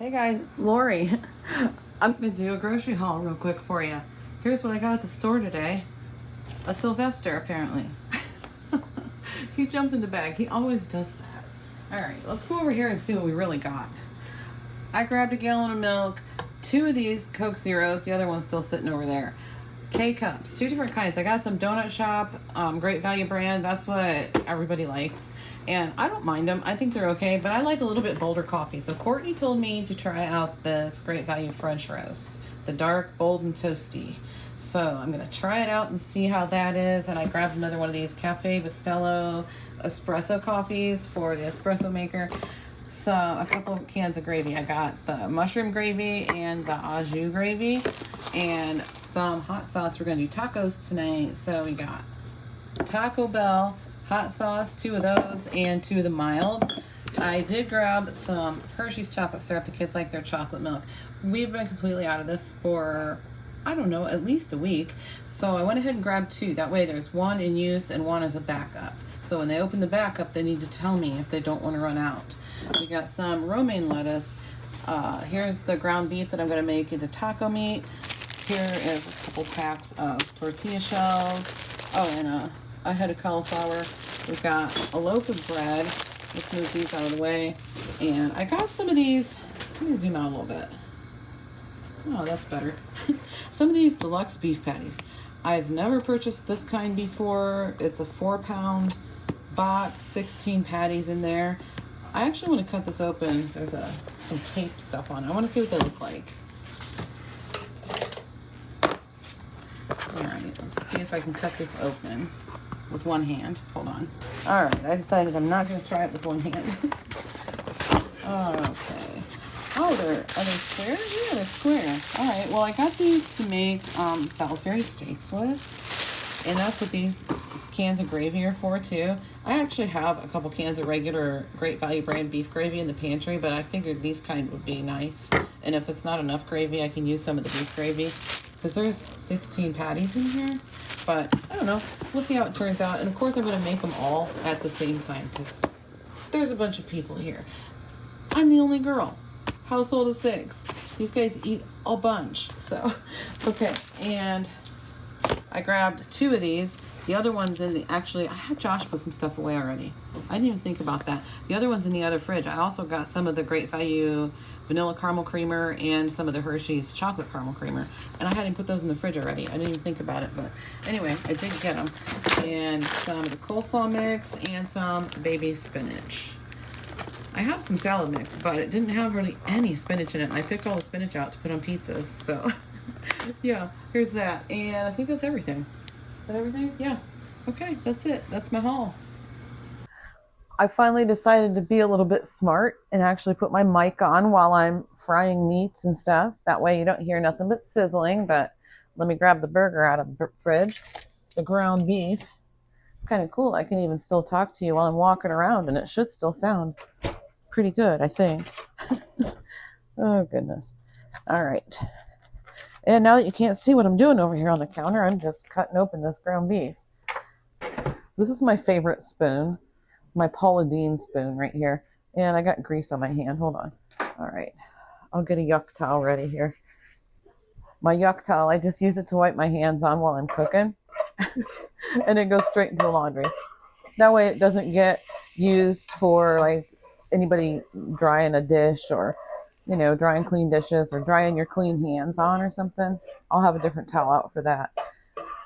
Hey guys, it's Lori. I'm gonna do a grocery haul real quick for you. Here's what I got at the store today. A Sylvester, apparently. He jumped in the bag. He always does that. Alright, let's go over here and see what we really got. I grabbed a gallon of milk, 2 of these Coke Zeros, the other one's still sitting over there. K-Cups, 2 different kinds. I got some Donut Shop, Great Value brand. That's what everybody likes. And I don't mind them. I think they're okay, but I like a little bit bolder coffee. So Courtney told me to try out this Great Value French Roast. The dark, bold, and toasty. So I'm going to try it out and see how that is. And I grabbed another one of these Cafe Bustelo espresso coffees for the espresso maker. So a couple of cans of gravy. I got the mushroom gravy and the au jus gravy. And some hot sauce. We're going to do tacos tonight. So we got Taco Bell hot sauce, 2 of those, and 2 of the mild. I did grab some Hershey's chocolate syrup. The kids like their chocolate milk. We've been completely out of this for, I don't know, at least a week. So I went ahead and grabbed 2. That way there's 1 in use and 1 as a backup. So when they open the backup, they need to tell me if they don't want to run out. We got some romaine lettuce. Here's the ground beef that I'm going to make into taco meat. Here is a couple packs of tortilla shells. Oh, and a head of cauliflower. We've got a loaf of bread. Let's move these out of the way. And I got some of these. Let me zoom out a little bit. Oh, that's better. Some of these deluxe beef patties. I've never purchased this kind before. It's a 4-pound box, 16 patties in there. I actually want to cut this open. There's some tape stuff on it. I want to see what they look like. Alright, let's see if I can cut this open with one hand. Hold on. Alright, I decided I'm not going to try it with one hand. Okay. Oh, are they square? Yeah, they're square. Alright, well I got these to make Salisbury steaks with. And that's what these cans of gravy are for too. I actually have a couple cans of regular Great Value brand beef gravy in the pantry, but I figured these kind would be nice. And if it's not enough gravy, I can use some of the beef gravy. Because there's 16 patties in here. But I don't know. We'll see how it turns out. And of course I'm going to make them all at the same time because there's a bunch of people here. I'm the only girl. Household of 6. These guys eat a bunch. So, okay. And I grabbed 2 of these. The other one's in the, actually, I had Josh put some stuff away already. I didn't even think about that. The other one's in the other fridge. I also got some of the Great Value vanilla caramel creamer and some of the Hershey's chocolate caramel creamer. And I hadn't put those in the fridge already. I didn't even think about it. But anyway, I did get them. And some of the coleslaw mix and some baby spinach. I have some salad mix, but it didn't have really any spinach in it. I picked all the spinach out to put on pizzas. So, yeah, here's that. And I think that's everything. Is that everything? Yeah. Okay, that's it. That's my haul. I finally decided to be a little bit smart and actually put my mic on while I'm frying meats and stuff. That way you don't hear nothing but sizzling. But let me grab the burger out of the fridge. The ground beef. It's kind of cool. I can even still talk to you while I'm walking around, and it should still sound pretty good, I think. Oh, goodness. All right. And now that you can't see what I'm doing over here on the counter, I'm just cutting open this ground beef. This is my favorite spoon, my Paula Deen spoon right here. And I got grease on my hand. Hold on. All right. I'll get a yuck towel ready here. My yuck towel, I just use it to wipe my hands on while I'm cooking. And it goes straight into the laundry. That way it doesn't get used for like anybody drying a dish or, you know, drying clean dishes or drying your clean hands on or something. I'll have a different towel out for that.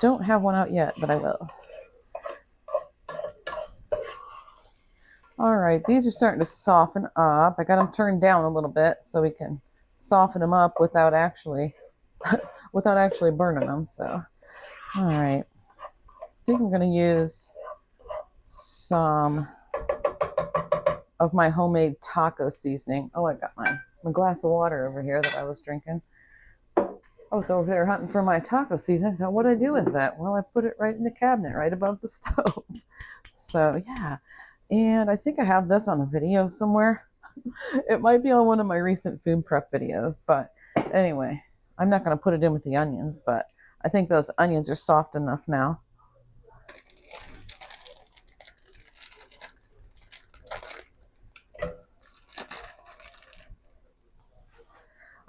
Don't have one out yet, but I will. All right, these are starting to soften up. I got them turned down a little bit so we can soften them up without actually burning them. So, all right. I think I'm going to use some of my homemade taco seasoning. Oh, I got my glass of water over here that I was drinking. Oh, so if they're hunting for my taco seasoning, now what do I do with that? Well, I put it right in the cabinet, right above the stove. So, yeah. And I think I have this on a video somewhere. It might be on one of my recent food prep videos, but anyway, I'm not going to put it in with the onions, but I think those onions are soft enough now.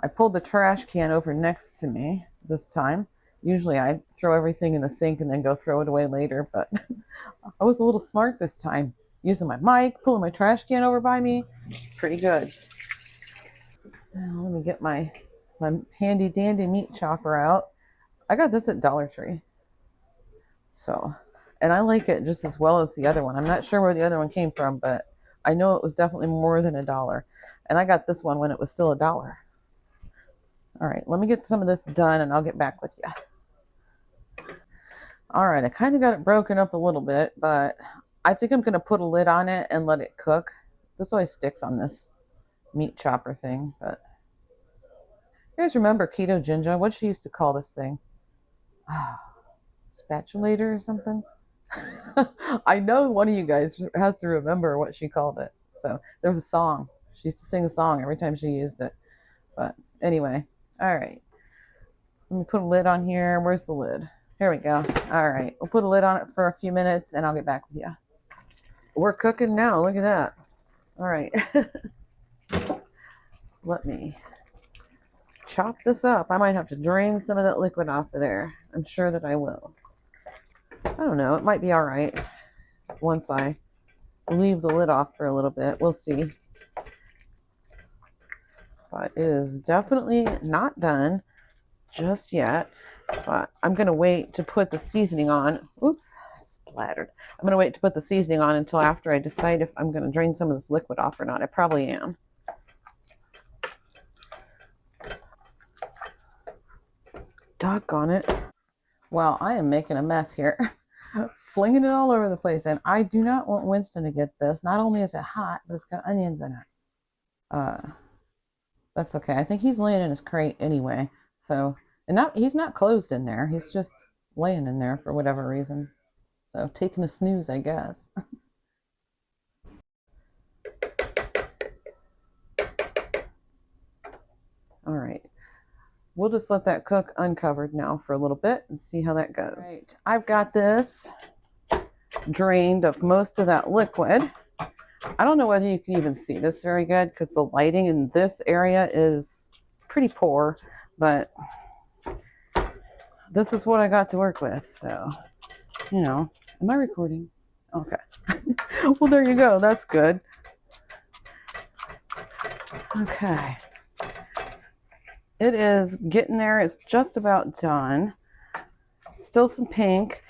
I pulled the trash can over next to me this time. Usually I throw everything in the sink and then go throw it away later, but I was a little smart this time. Using my mic, pulling my trash can over by me. Pretty good. Now, let me get my handy dandy meat chopper out. I got this at Dollar Tree. So, and I like it just as well as the other one. I'm not sure where the other one came from, but I know it was definitely more than $1. And I got this one when it was still $1. All right, let me get some of this done and I'll get back with you. All right, I kind of got it broken up a little bit, but I think I'm going to put a lid on it and let it cook. This always sticks on this meat chopper thing, but you guys remember Keto Ginger? What she used to call this thing? Spatulator or something? I know one of you guys has to remember what she called it. So there was a song. She used to sing a song every time she used it. But anyway, all right. Let me put a lid on here. Where's the lid? Here we go. All right. We'll put a lid on it for a few minutes and I'll get back with you. We're cooking now. Look at that. All right. Let me chop this up. I might have to drain some of that liquid off of there. I'm sure that I will. I don't know. It might be all right once I leave the lid off for a little bit. We'll see. But it is definitely not done just yet. But I'm going to wait to put the seasoning on. Oops, splattered. I'm going to wait to put the seasoning on until after I decide if I'm going to drain some of this liquid off or not. I probably am. Doggone it. Well, I am making a mess here. Flinging it all over the place. And I do not want Winston to get this. Not only is it hot, but it's got onions in it. That's okay. I think he's laying in his crate anyway. So, and he's not closed in there. He's just laying in there for whatever reason. So, taking a snooze, I guess. All right. We'll just let that cook uncovered now for a little bit and see how that goes. Right. I've got this drained of most of that liquid. I don't know whether you can even see this very good because the lighting in this area is pretty poor, but this is what I got to work with. So, you know, am I recording? Okay. Well, there you go. That's good. Okay. It is getting there. It's just about done. Still some pink.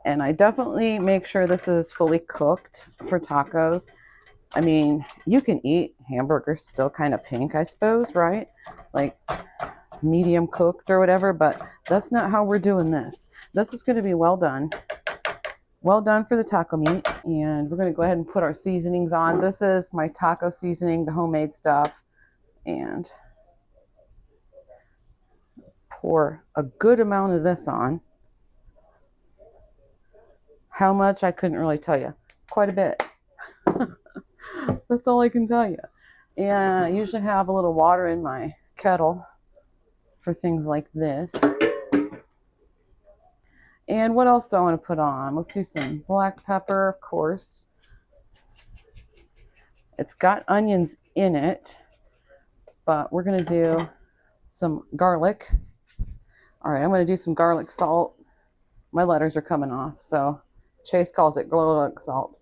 And I definitely make sure this is fully cooked for tacos. I mean, you can eat hamburgers still kind of pink, I suppose, right? Like medium cooked or whatever, but that's not how we're doing this. This is going to be well done. Well done for the taco meat. And we're going to go ahead and put our seasonings on. This is my taco seasoning, the homemade stuff. And pour a good amount of this on. How much? I couldn't really tell you. Quite a bit. That's all I can tell you. And I usually have a little water in my kettle for things like this. And what else do I want to put on? Let's do some black pepper, of course. It's got onions in it, but we're going to do some garlic. All right, I'm going to do some garlic salt. My letters are coming off, so Chase calls it garlic salt.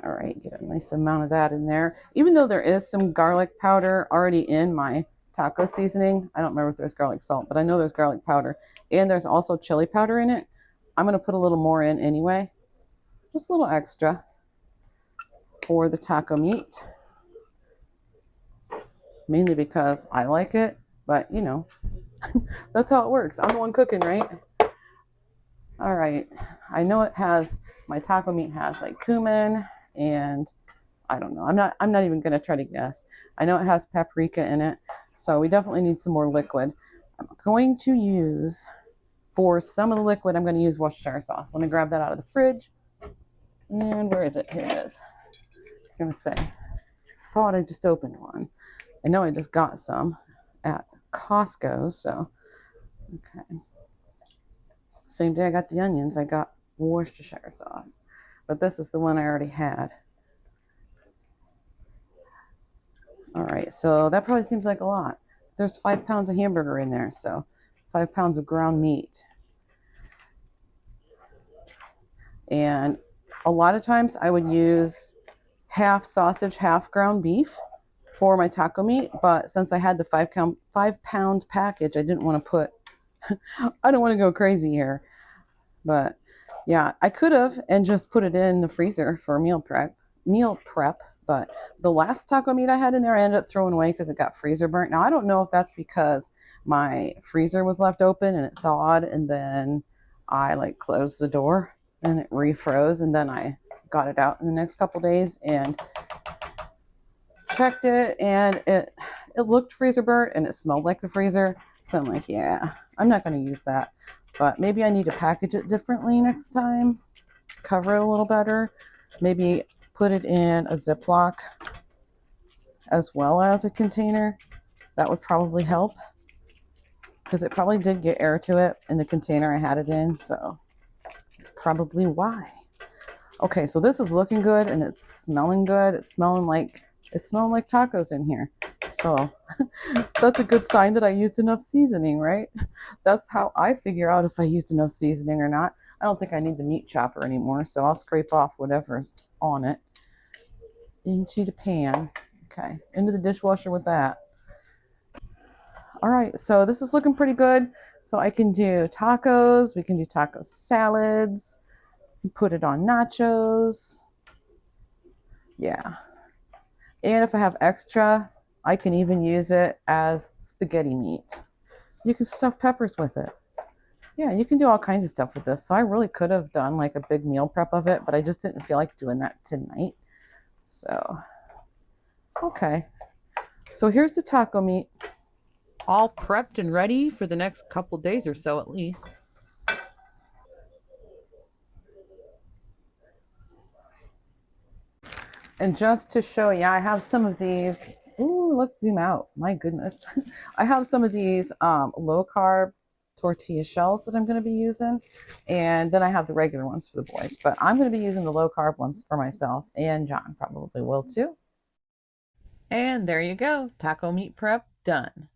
All right, get a nice amount of that in there. Even though there is some garlic powder already in my taco seasoning, I don't remember if there's garlic salt, but I know there's garlic powder. And there's also chili powder in it. I'm going to put a little more in anyway. Just a little extra for the taco meat. Mainly because I like it, but you know, that's how it works. I'm the one cooking, right? All right. I know it has, my taco meat has like cumin and I don't know. I'm not even going to try to guess. I know it has paprika in it. So we definitely need some more liquid. I'm going to use, for some of the liquid, I'm going to use Worcestershire sauce. Let me grab that out of the fridge. And where is it? Here it is. It's going to say, thought I just opened one. I know I just got some at Costco. So, okay. Same day I got the onions, I got Worcestershire sauce. But this is the one I already had. All right, so that probably seems like a lot. There's 5 pounds of hamburger in there, so 5 pounds of ground meat. And a lot of times I would use half sausage, half ground beef for my taco meat. But since I had the 5 pound package, I didn't want to put, I don't want to go crazy here. But yeah, I could have and just put it in the freezer for meal prep. But the last taco meat I had in there, I ended up throwing away because it got freezer burnt. Now I don't know if that's because my freezer was left open and it thawed, and then I like closed the door and it refroze, and then I got it out in the next couple days and checked it, and it looked freezer burnt and it smelled like the freezer. So I'm like, yeah, I'm not going to use that. But maybe I need to package it differently next time, cover it a little better, maybe put it in a Ziploc as well as a container. That would probably help because it probably did get air to it in the container I had it in. So it's probably why. Okay, so this is looking good and it's smelling good. It's smelling like tacos in here. So that's a good sign that I used enough seasoning, right? That's how I figure out if I used enough seasoning or not. I don't think I need the meat chopper anymore, so I'll scrape off whatever's on it into the pan. Okay, into the dishwasher with that. All right, so this is looking pretty good. So I can do tacos. We can do taco salads. Put it on nachos. Yeah. And if I have extra, I can even use it as spaghetti meat. You can stuff peppers with it. Yeah, you can do all kinds of stuff with this. So I really could have done like a big meal prep of it, but I just didn't feel like doing that tonight. So, okay. So here's the taco meat, all prepped and ready for the next couple days or so at least. And just to show you, I have some of these. Ooh, let's zoom out. My goodness. I have some of these low carb tortilla shells that I'm going to be using. And then I have the regular ones for the boys. But I'm going to be using the low carb ones for myself. And John probably will too. And there you go. Taco meat prep done.